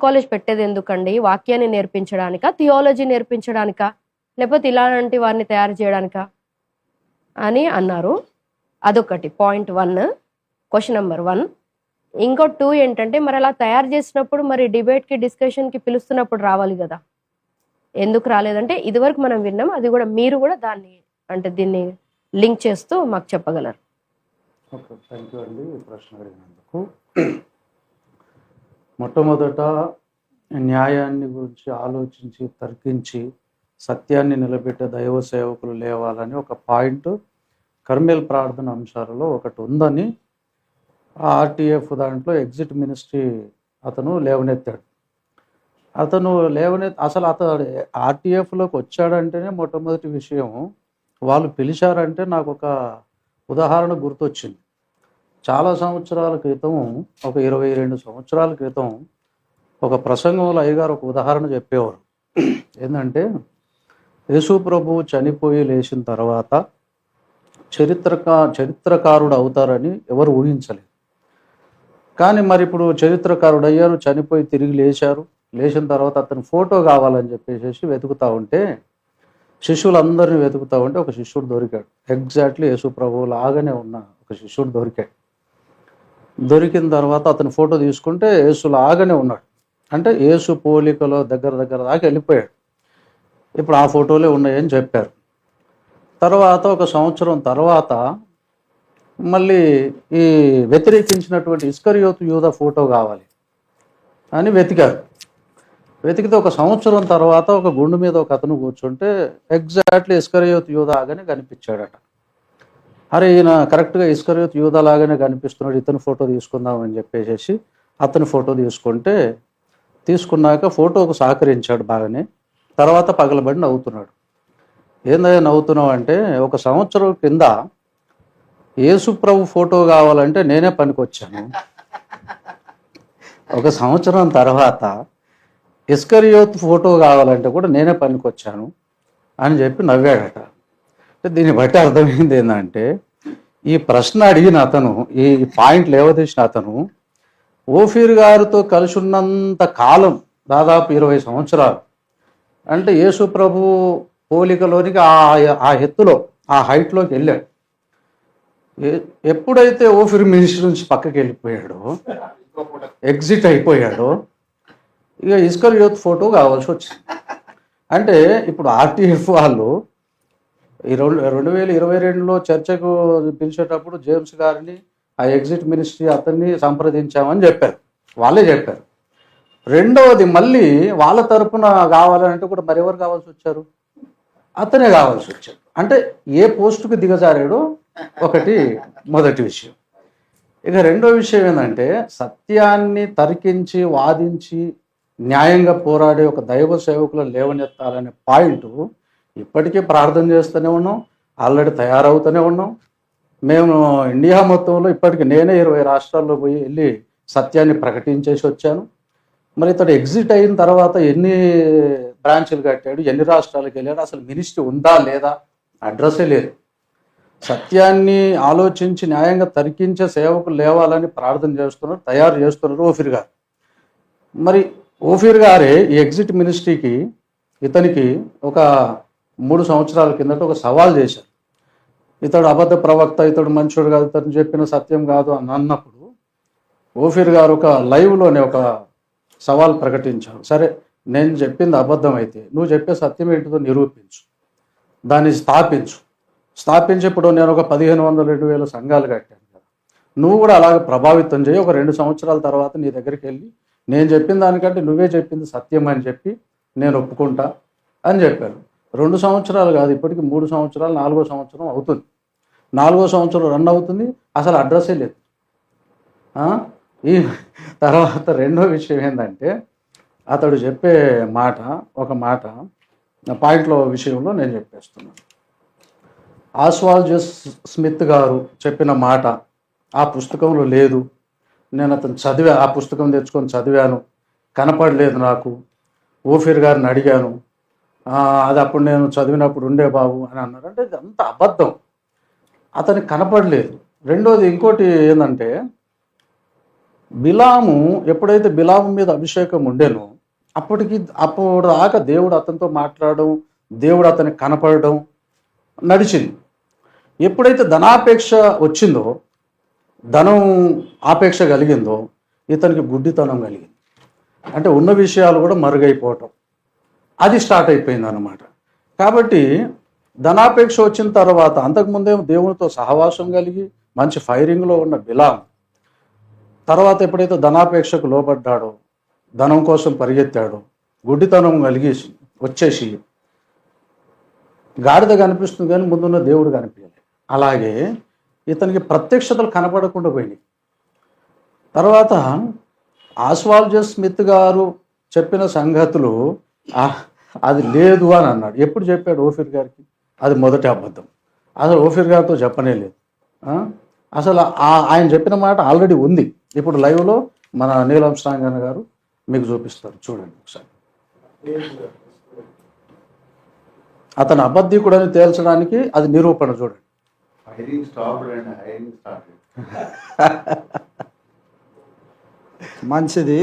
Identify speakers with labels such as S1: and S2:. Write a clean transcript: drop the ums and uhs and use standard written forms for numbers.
S1: College పెట్టేది ఎందుకండి? వాక్యాన్ని నేర్పించడానికా? థియాలజీ నేర్పించడానికా? లేకపోతే ఇలాంటి వారిని తయారు చేయడానికా? అని అన్నారు. అదొకటి పాయింట్ 1, క్వశ్చన్ నెంబర్ 1. ఇంకో 2 ఏంటంటే మరి అలా తయారు చేసినప్పుడు మరి డిబేట్‌కి, డిస్కషన్‌కి పిలుస్తున్నప్పుడు రావాలి గదా! ఎందుకు రాలేదంటే ఇదివరకు మనం విన్నాం. అది కూడా మీరు కూడా దాన్ని అంటే దీన్ని లింక్ చేస్తూ మాకు చెప్పగలరు.
S2: ఓకే, థ్యాంక్ యూ అండి ఈ ప్రశ్న అడిగినందుకు. మొట్టమొదట న్యాయాన్ని గురించి ఆలోచించి తర్కించి సత్యాన్ని నిలబెట్టే దైవ సేవకులు లేవాలని ఒక పాయింట్ కర్మేల్ ప్రార్థన అంశాలలో ఒకటి ఉందని ఆర్టీఎఫ్ దాంట్లో ఎగ్జిట్ మినిస్ట్రీ అతను లేవనెత్తాడు. అసలు అతడు ఆర్టీఎఫ్లోకి వచ్చాడంటేనే మొట్టమొదటి విషయం వాళ్ళు పిలిచారంటే నాకు ఒక ఉదాహరణ గుర్తొచ్చింది. చాలా సంవత్సరాల క్రితం, ఒక 22 సంవత్సరాల క్రితం ఒక ప్రసంగంలో అయ్యగారు ఒక ఉదాహరణ చెప్పేవారు. ఏంటంటే యేసు ప్రభువు చనిపోయి లేచిన తర్వాత చరిత్రకారుడు అవుతారని ఎవరు ఊహించలేదు. కానీ మరి ఇప్పుడు చరిత్రకారుడు అయ్యారు, చనిపోయి తిరిగి లేచారు. లేచిన తర్వాత అతను ఫోటో కావాలని చెప్పేసి వెతుకుతూ ఉంటే, శిష్యులందరినీ వెతుకుతూ ఉంటే ఒక శిష్యుడు దొరికాడు. ఎగ్జాక్ట్లీ యేసు ప్రభువు లాగానే ఉన్న ఒక శిష్యుడు దొరికాడు. దొరికిన తర్వాత అతను ఫోటో తీసుకుంటే యేసు లాగానే ఉన్నాడు. అంటే యేసు పోలికలో దగ్గర దాకా వెళ్ళిపోయాడు. ఇప్పుడు ఆ ఫోటోలే ఉన్నాయని చెప్పారు. తర్వాత ఒక సంవత్సరం తర్వాత మళ్ళీ ఈ వ్యతిరేకించినటువంటి ఇస్కరియోతు యూదా ఫోటో కావాలి అని వెతికారు. వెతికితే ఒక సంవత్సరం తర్వాత ఒక గుండు మీద ఒక అతను కూర్చుంటే ఎగ్జాక్ట్లీ ఇస్కరియోతు యూదా లాగానే కనిపించాడట. అరే ఈయన కరెక్ట్గా ఇస్కరియోతు యూదా లాగానే కనిపిస్తున్నాడు, ఇతని ఫోటో తీసుకుందామని చెప్పేసి అతని ఫోటో తీసుకున్నాక ఫోటోకు సహకరించాడు బాగానే. తర్వాత పగలబడి నవ్వుతున్నాడు. ఏందయ్యా నవ్వుతున్నావు అంటే, ఒక సంవత్సరం కింద యేసు ప్రభు ఫోటో కావాలంటే నేనే పనికొచ్చాను, ఒక సంవత్సరం తర్వాత ఇస్కరియోతు ఫోటో కావాలంటే కూడా నేనే పనికొచ్చాను అని చెప్పి నవ్వాడట. దీన్ని బట్టి అర్థమైంది ఏంటంటే, ఈ ప్రశ్న అడిగిన అతను, ఈ పాయింట్ లేవదీసిన అతను ఓఫీర్ గారితో కలిసి ఉన్నంత కాలం, దాదాపు 20 సంవత్సరాలు, అంటే యేసు ప్రభు పోలికలోనికి ఆ ఎత్తులో, ఆ హైట్లోకి వెళ్ళాడు. ఎప్పుడైతే ఓఫీర్ మినిస్టర్ నుంచి పక్కకి వెళ్ళిపోయాడో, ఎగ్జిట్ అయిపోయాడో, ఇక ఇస్కరియోతు ఫోటో కావాల్సి వచ్చింది. అంటే ఇప్పుడు ఆర్టీఎఫ్ వాళ్ళు ఈ 2022లో చర్చకు పిలిచేటప్పుడు జేమ్స్ గారిని, ఆ ఎగ్జిట్ మినిస్ట్రీ అతన్ని సంప్రదించామని చెప్పారు, వాళ్ళే చెప్పారు. రెండవది మళ్ళీ వాళ్ళ తరపున కావాలంటే కూడా మరెవరు కావాల్సి వచ్చారు? అతనే కావాల్సి వచ్చాడు. అంటే ఏ పోస్టుకు దిగజారాడో ఒకటి మొదటి విషయం. ఇక రెండో విషయం ఏంటంటే, సత్యాన్ని తర్కించి వాదించి న్యాయంగా పోరాడే ఒక దైవ సేవకులను లేవనెత్తాలనే పాయింట్ ఇప్పటికీ ప్రార్థన చేస్తూనే ఉన్నాం, ఆల్రెడీ తయారవుతూనే ఉన్నాం. మేము ఇండియా మొత్తంలో ఇప్పటికి నేనే 20 రాష్ట్రాల్లో పోయి వెళ్ళి సత్యాన్ని ప్రకటించేసి వచ్చాను. మరి ఇతడు ఎగ్జిట్ అయిన తర్వాత ఎన్ని బ్రాంచ్లు కట్టాడు, ఎన్ని రాష్ట్రాలకు వెళ్ళాడు, అసలు మినిస్ట్రీ ఉందా లేదా, అడ్రస్సే లేదు. సత్యాన్ని ఆలోచించి న్యాయంగా తర్కించే సేవకులు లేవాలని ప్రార్థన చేస్తున్నారు, తయారు చేస్తున్నారు ఓఫీర్ గారు. మరి ఓఫీర్ గారే ఈ ఎగ్జిట్ మినిస్ట్రీకి ఇతనికి ఒక 3 సంవత్సరాల కిందట ఒక సవాల్ చేశారు. ఇతడు అబద్ధ ప్రవక్త, ఇతడు మంచోడు కాదు, ఇతను చెప్పిన సత్యం కాదు అని అన్నప్పుడు ఓఫీర్ గారు ఒక లైవ్లోనే ఒక సవాల్ ప్రకటించారు. సరే, నేను చెప్పింది అబద్ధం అయితే నువ్వు చెప్పే సత్యం ఏంటిదో నిరూపించు, దాన్ని స్థాపించి ఇప్పుడు నేను ఒక 1500-2000 సంఘాలు కట్టాను కదా, నువ్వు కూడా అలాగే ప్రభావితం చేయి. ఒక 2 సంవత్సరాల తర్వాత నీ దగ్గరికి వెళ్ళి నేను చెప్పిన దానికంటే నువ్వే చెప్పింది సత్యం అని చెప్పి నేను ఒప్పుకుంటా అని చెప్పారు. 2 సంవత్సరాలు కాదు, ఇప్పటికి 3 సంవత్సరాలు, 4వ సంవత్సరం అవుతుంది. 4వ సంవత్సరం రన్ అవుతుంది, అసలు అడ్రస్సే లేదు. ఈ తర్వాత రెండో విషయం ఏంటంటే, అతడు చెప్పే ఒక మాట పాయింట్లో విషయంలో నేను చెప్పేస్తున్నాను. ఆస్వాల్డ్ స్మిత్ గారు చెప్పిన మాట ఆ పుస్తకంలో లేదు. నేను అతను ఆ పుస్తకం తెచ్చుకొని చదివాను, కనపడలేదు నాకు. ఓఫీర్ గారిని అడిగాను, అది అప్పుడు నేను చదివినప్పుడు ఉండే బాబు అని అన్నారు. అంటే ఇది అంత అబద్ధం, అతనికి కనపడలేదు. రెండోది ఇంకోటి ఏంటంటే, బిలాము ఎప్పుడైతే బిలాము మీద అభిషేకం ఉండేనో అప్పుడు దాకా దేవుడు అతనితో మాట్లాడడం, దేవుడు అతనికి కనపడడం నడిచింది. ఎప్పుడైతే ధనాపేక్ష వచ్చిందో, ధనం ఆపేక్ష కలిగిందో, ఇతనికి గుడ్డితనం కలిగింది. అంటే ఉన్న విషయాలు కూడా మరుగైపోవటం, అది స్టార్ట్ అయిపోయింది అన్నమాట. కాబట్టి ధనాపేక్ష వచ్చిన తర్వాత, అంతకుముందే దేవునితో సహవాసం కలిగి మంచి ఫైరింగ్లో ఉన్న బిలాం తర్వాత ఎప్పుడైతే ధనాపేక్షకు లోబడ్డాడో, ధనం కోసం పరిగెత్తాడో, గుడ్డితనం కలిగి వచ్చేసి గాడిద కనిపిస్తుంది కానీ ముందున్న దేవుడు కనిపించలేదు. అలాగే ఇతనికి ప్రత్యక్షతలు కనపడకుండా పోయినాయి. తర్వాత ఆస్వాల్డ్ స్మిత్ గారు చెప్పిన సంగతులు అది లేదు అని అన్నాడు. ఎప్పుడు చెప్పాడు? ఓఫీర్ గారికి. అది మొదటి అబద్ధం. అసలు ఓఫీర్ గారితో చెప్పనే లేదు. అసలు ఆయన చెప్పిన మాట ఆల్రెడీ ఉంది. ఇప్పుడు లైవ్లో మన నీల్ ఆర్మ్స్ట్రాంగ్ అన్న గారు మీకు చూపిస్తారు, చూడండి ఒకసారి. అతను అబద్ధికుడని తేల్చడానికి అది నిరూపణ, చూడండి.
S3: మంచిది.